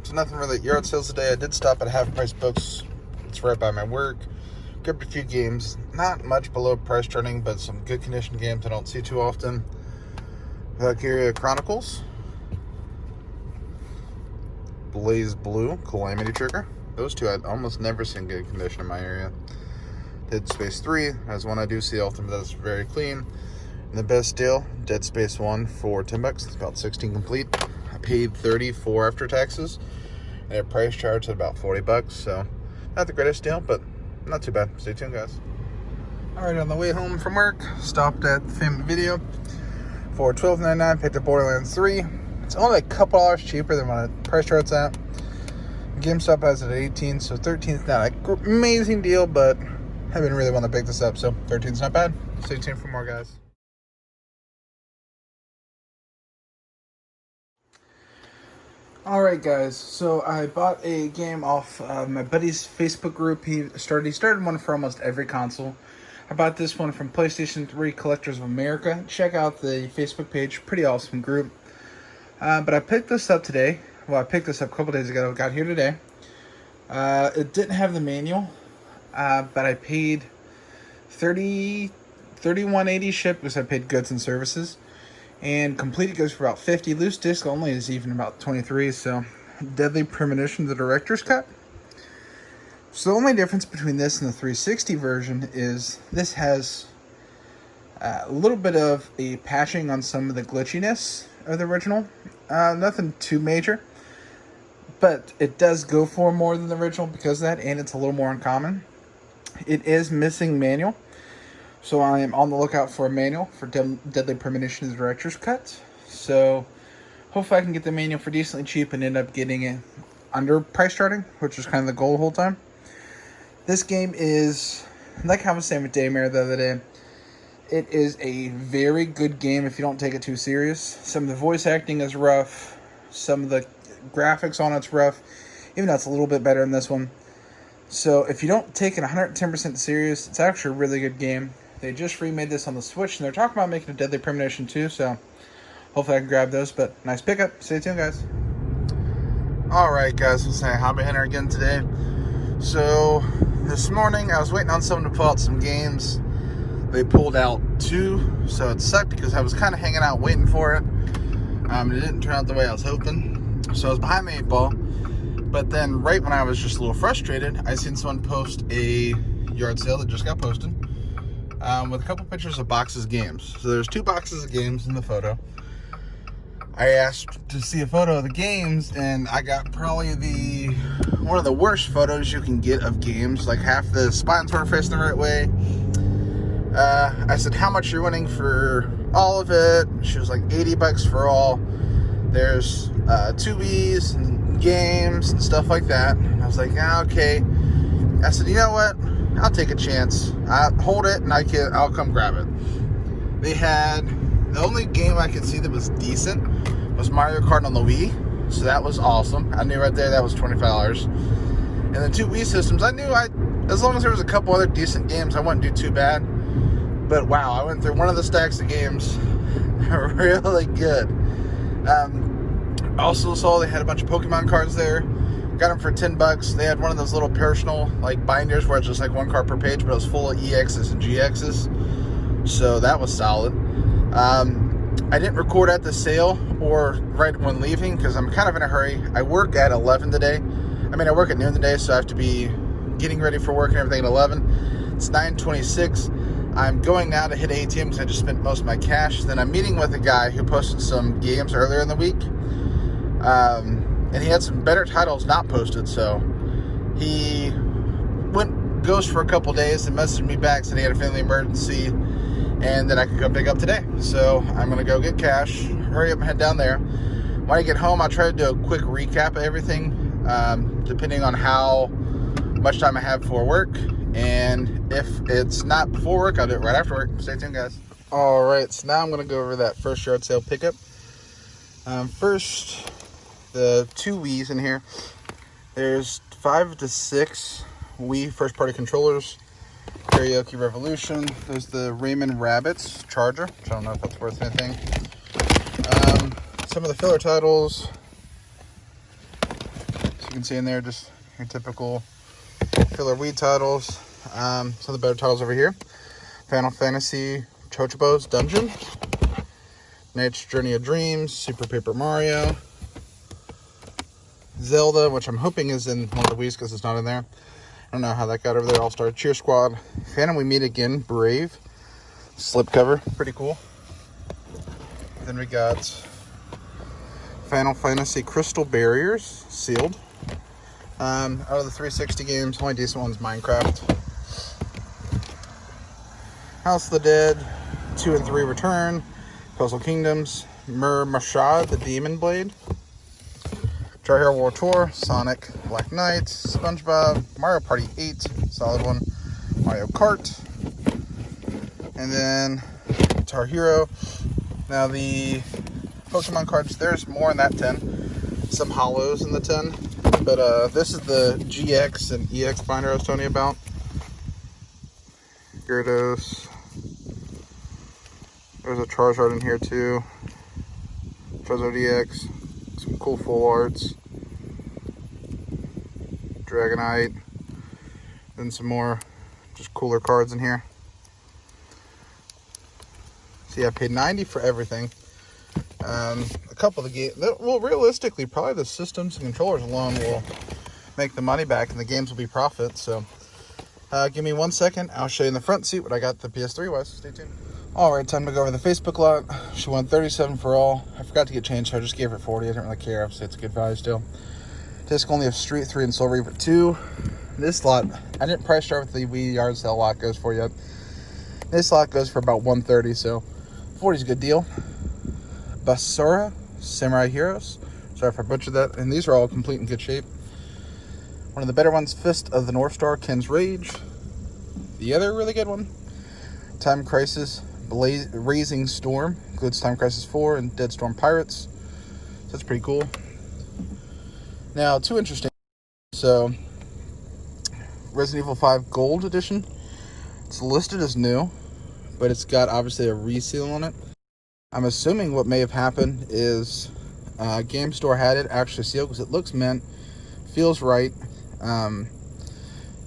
So nothing really at yard sales today. I did stop at Half Price Books. It's right by my work. Grabbed a few games. Not much below price turning, but some good condition games I don't see too often. Valkyria Chronicles. Blaze Blue, Calamity Trigger. Those two I'd almost never seen good condition in my area. Dead Space 3, that's one I do see often, but that's very clean. And the best deal, Dead Space 1 for $10. It's about 16 complete. I paid $34 after taxes. And a price charge at about $40, so not the greatest deal, but not too bad. Stay tuned, guys. Alright, on the way home from work, stopped at the Family Video for $12.99, picked up Borderlands 3. It's only a couple dollars cheaper than what the price chart's at. GameStop has it at 18, so 13 is not an amazing deal, but I didn't really want to pick this up, so 13 is not bad. Stay tuned for more, guys. Alright, guys, so I bought a game off my buddy's Facebook group. He started one for almost every console. I bought this one from PlayStation 3 Collectors of America. Check out the Facebook page, pretty awesome group. But I picked this up today. Well, I picked this up a couple days ago. Got here today. It didn't have the manual, but I paid $31.80 shipped because I paid goods and services. And completed goes for about $50. Loose disc only is even about $23. So, Deadly Premonition, the director's cut. So the only difference between this and the 360 version is this has a little bit of a patching on some of the glitchiness of the original. Nothing too major, but it does go for more than the original because of that, and it's a little more uncommon. It is missing manual, so I am on the lookout for a manual for Deadly Premonition, the director's cut. So hopefully I can get the manual for decently cheap and end up getting it under price charting, which was kind of the goal the whole time. This game is, like I was saying with Daymare the other day, it is a very good game if you don't take it too serious. Some of the voice acting is rough. Some of the graphics on it's rough. Even though it's a little bit better in this one. So if you don't take it 110% serious, it's actually a really good game. They just remade this on the Switch, and they're talking about making a Deadly Premonition too, so hopefully I can grab those. But nice pickup. Stay tuned, guys. Alright, guys. Let's say Hobby Hunter again today. So this morning I was waiting on someone to pull out some games. They pulled out 2, so it sucked because I was kind of hanging out waiting for it. It didn't turn out the way I was hoping, so I was behind the 8 ball. But then right when I was just a little frustrated, I seen someone post a yard sale that just got posted with a couple pictures of boxes of games. So there's 2 boxes of games in the photo. I asked to see a photo of the games, and I got probably one of the worst photos you can get of games. Like half the spines weren't facing the right way. I said, how much you're winning for all of it? She was like, $80 for all. There's 2 Wii's and games and stuff like that. And I was like, okay. I said, you know what? I'll take a chance. I'll hold it and I'll come grab it. They had, the only game I could see that was decent was Mario Kart on the Wii. So that was awesome. I knew right there that was $25. And the 2 Wii systems, I knew as long as there was a couple other decent games, I wouldn't do too bad. But wow, I went through one of the stacks of games. Really good. Also saw they had a bunch of Pokemon cards there. Got them for $10. They had one of those little personal like binders where it's just like 1 card per page, but it was full of EXs and GXs. So that was solid. I didn't record at the sale or right when leaving because I'm kind of in a hurry. I work at 11 today. I work at noon today, so I have to be getting ready for work and everything at 11. It's 9:26. I'm going now to hit ATM because I just spent most of my cash. Then I'm meeting with a guy who posted some games earlier in the week. And he had some better titles not posted, so he goes for a couple days and messaged me back, said he had a family emergency and that I could go pick up today. So I'm going to go get cash, hurry up and head down there. When I get home, I'll try to do a quick recap of everything, depending on how much time I have for work. And if it's not before work, I'll do it right after work. Stay tuned, guys. Alright, so now I'm going to go over that first yard sale pickup. First, the 2 Wii's in here. There's 5 to 6 Wii first-party controllers. Karaoke Revolution. There's the Rayman Rabbids charger, which I don't know if that's worth anything. Some of the filler titles. You can see in there just your typical filler Wii titles. Some of the better titles over here. Final Fantasy Chocobo's Dungeon. Knight's Journey of Dreams. Super Paper Mario. Zelda, which I'm hoping is in one of the Wii's because it's not in there. I don't know how that got over there. All-Star Cheer Squad. Phantom We Meet Again. Brave. Slipcover. Pretty cool. Then we got Final Fantasy Crystal Barriers. Sealed. Out of the 360 games, only decent one's Minecraft. House of the Dead. 2 and 3 Return. Puzzle Kingdoms. Mashad, the Demon Blade. Guitar Hero World Tour, Sonic, Black Knight, SpongeBob, Mario Party 8, solid one, Mario Kart, and then Guitar Hero. Now the Pokemon cards, there's more in that 10, some hollows in the 10, but this is the GX and EX binder I was telling you about. Gyarados, there's a Charizard in here too, Charizard EX. Some cool full arts. Dragonite. Then some more just cooler cards in here. See, I paid $90 for everything. A couple of the games. Well, realistically, probably the systems and controllers alone will make the money back and the games will be profit. So, give me 1 second. I'll show you in the front seat what I got the PS3 was. Stay tuned. Alright, time to go over the Facebook lot. She won $37 for all. I forgot to get changed, so I just gave her $40. I didn't really care. Obviously, it's a good value still. Disc only of Street 3 and Soul Reaver 2. This lot, I didn't price chart what the Wii yard sale lot goes for yet. This lot goes for about $130, so $40 is a good deal. Basura, Samurai Heroes. Sorry if I butchered that. And these are all complete in good shape. One of the better ones, Fist of the North Star, Ken's Rage. The other really good one, Time Crisis, Raising Storm, includes Time Crisis 4 and Dead Storm Pirates. So that's pretty cool. Now, two interesting. So, Resident Evil 5 Gold Edition. It's listed as new, but it's got obviously a reseal on it. I'm assuming what may have happened is GameStop had it actually sealed because it looks mint, feels right, and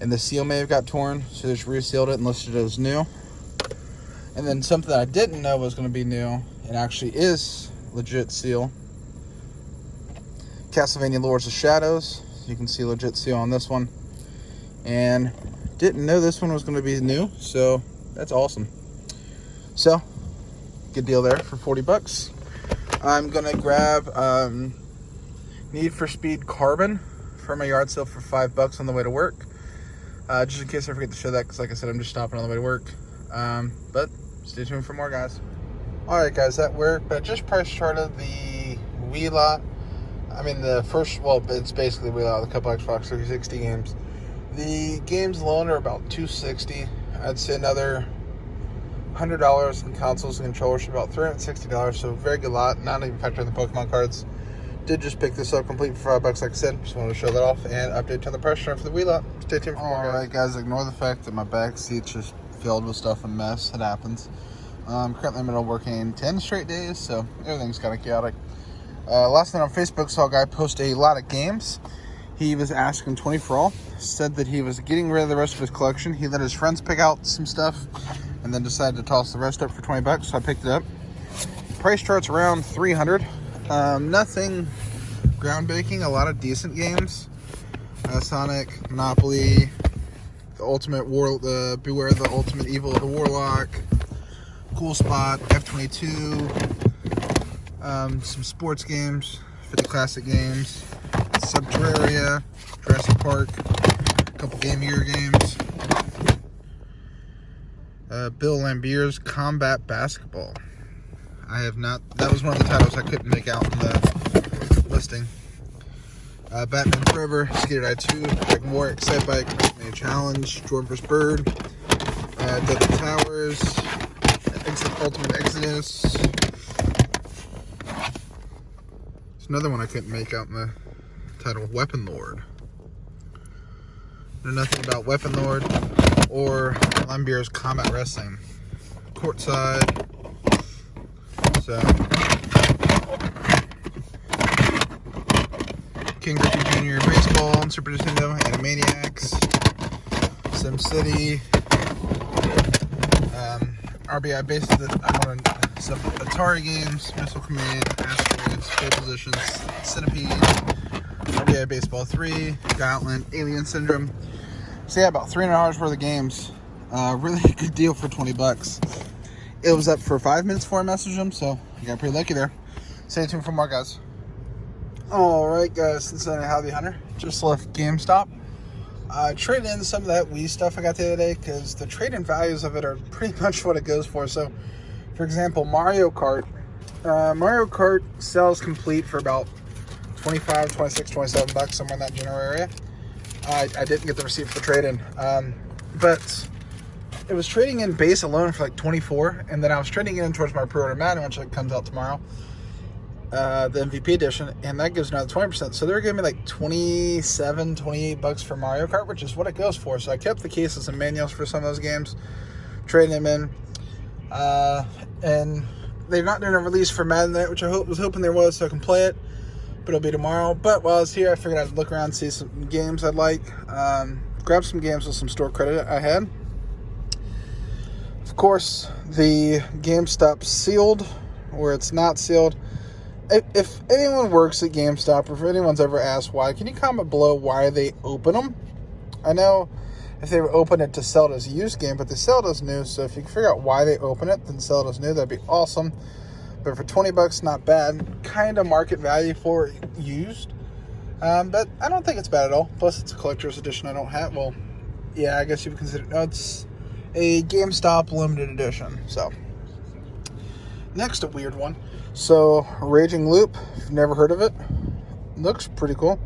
the seal may have got torn, so they just resealed it and listed it as new. And then something that I didn't know was going to be new, it actually is legit seal. Castlevania Lords of Shadows. You can see legit seal on this one. And didn't know this one was going to be new, so that's awesome. So, good deal there for $40. I'm going to grab Need for Speed Carbon for my yard sale for $5 on the way to work. Just in case I forget to show that, because like I said, I'm just stopping on the way to work. But stay tuned for more, guys. Alright guys, that worked, but I just price charted the Wii lot. I mean the first, well, it's basically Wii lot with a couple Xbox 360 games. The games alone are about $260. I'd say another $100 in consoles and controllers for about $360, so very good lot, not even factoring the Pokemon cards. Did just pick this up complete for $5, like I said. Just wanted to show that off and update on the price chart for the Wii lot. Stay tuned for more, guys. Alright guys, ignore the fact that my back seat's just filled with stuff and mess. It happens. Currently I'm in the middle of working 10 straight days, so everything's kind of chaotic. Last night on Facebook, saw a guy post a lot of games. He was asking 20 for all. Said that he was getting rid of the rest of his collection. He let his friends pick out some stuff and then decided to toss the rest up for $20, so I picked it up. Price chart's around $300. Nothing groundbreaking, a lot of decent games. Sonic, Monopoly, the Ultimate War, Beware the Ultimate Evil of the Warlock, Cool Spot, F-22, some sports games for the classic games, Subterraria, Jurassic Park, a couple Game Gear games, Bill Lambier's Combat Basketball. I have not, that was one of the titles I couldn't make out in the listing. Batman Forever, Skater Die 2, Dragon War, Excite Bike, Mini Challenge, Jordan vs. Bird, Deadly Towers, Ultimate Exodus. There's another one I couldn't make out in the title, Weapon Lord. Know nothing about Weapon Lord or Lambier's Combat Wrestling. Courtside. So, King Griffey Jr. Baseball on Super Nintendo, Animaniacs, SimCity, RBI Base. I'm on some Atari games, Missile Command, Asteroids, Pole Positions, Centipede, RBI Baseball 3, Gauntlet, Alien Syndrome. So yeah, about $300 worth of games. Really good deal for $20. It was up for 5 minutes before I messaged them, so I got pretty lucky there. Stay tuned for more, guys. Alright, guys, since I'm a hobby hunter, just left GameStop. Traded in some of that Wii stuff I got the other day, because the trade-in values of it are pretty much what it goes for. So, for example, Mario Kart. Mario Kart sells complete for about 25, 26, 27 bucks, somewhere in that general area. I didn't get the receipt for the trade-in. But it was trading in base alone for like 24, and then I was trading it in towards my pre-order Madden, which comes out tomorrow. The MVP edition, and that gives another 20%. So they're giving me like 27, 28 bucks for Mario Kart, which is what it goes for. So I kept the cases and manuals for some of those games, trading them in. And they're not doing a release for Madden Night, which I was hoping there was, so I can play it. But it'll be tomorrow. But while I was here, I figured I'd look around and see some games I'd like. Grab some games with some store credit I had. Of course, the GameStop sealed, where it's not sealed. If anyone works at GameStop, or if anyone's ever asked why, can you comment below why they open them? I know if they were open it to sell it as a used game, but they sell it as new, so if you can figure out why they open it, then sell it as new, that'd be awesome. But for $20, not bad. Kind of market value for used. But I don't think it's bad at all. Plus, it's a collector's edition I don't have. Well, yeah, I guess you would consider it. No, it's a GameStop limited edition, so. Next, a weird one. So, Raging Loop, if you've never heard of it, looks pretty cool.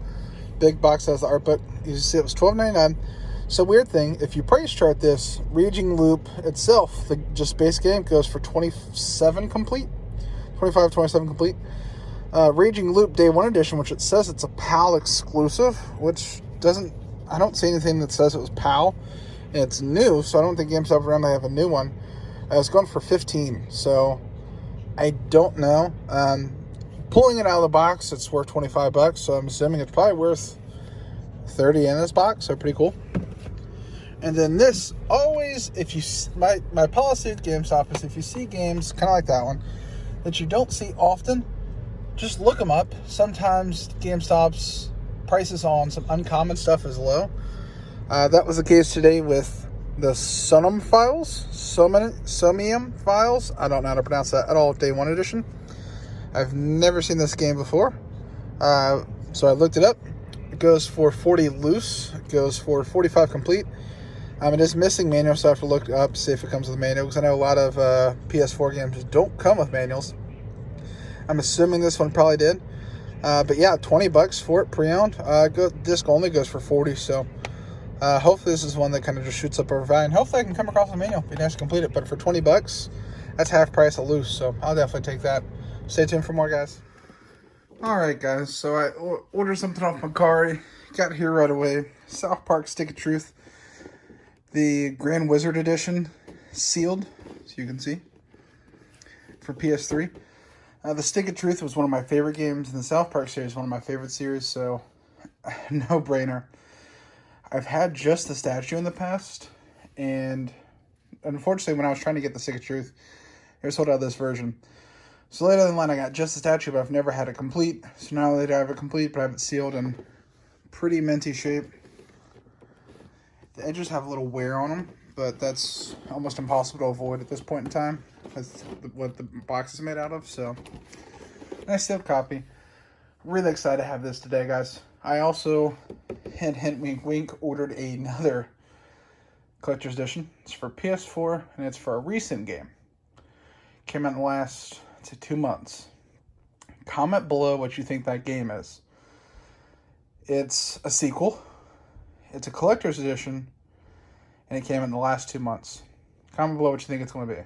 Big box has the art book. You see it was $12.99. So, weird thing, if you price chart this, Raging Loop itself, the just base game, goes for $27 complete. $25, $27 complete. Raging Loop Day 1 Edition, which it says it's a PAL exclusive, which doesn't, I don't see anything that says it was PAL. And it's new, so I don't think GameStop around they have a new one. It's going for $15, so I don't know. Pulling it out of the box, it's worth $25, so I'm assuming it's probably worth $30 in this box, so pretty cool. And then this, always, if you, my policy at GameStop is if you see games, kind of like that one, that you don't see often, just look them up. Sometimes GameStop's prices on some uncommon stuff is low. That was the case today with the Somium files. I don't know how to pronounce that at all. Day 1 edition. I've never seen this game before. So I looked it up. It goes for 40 loose. It goes for 45 complete. It is missing manual, so I have to look it up, see if it comes with a manual, because I know a lot of PS4 games don't come with manuals. I'm assuming this one probably did. But yeah, $20 for it pre-owned. Disc only goes for 40, so hopefully this is one that kind of just shoots up over value, and hopefully I can come across a manual. Be nice to complete it, but for $20, that's half price of loose, so I'll definitely take that. Stay tuned for more, guys. Alright, guys, so I ordered something off Macari. Got here right away. South Park Stick of Truth. The Grand Wizard Edition, sealed, so you can see, for PS3. The Stick of Truth was one of my favorite games in the South Park series, one of my favorite series, so no brainer. I've had just the statue in the past, and unfortunately when I was trying to get the Stick of Truth, they were sold out of this version. So later in the line I got just the statue, but I've never had it complete. So not only do I have it complete, but I have it sealed in pretty minty shape. The edges have a little wear on them, but that's almost impossible to avoid at this point in time. That's what the box is made out of, so nice sealed copy. Really excited to have this today, guys. I also, hint, hint, wink, wink, ordered another collector's edition. It's for PS4, and it's for a recent game. Came out in the last, I'd say, 2 months. Comment below what you think that game is. It's a sequel. It's a collector's edition, and it came in the last 2 months. Comment below what you think it's going to be.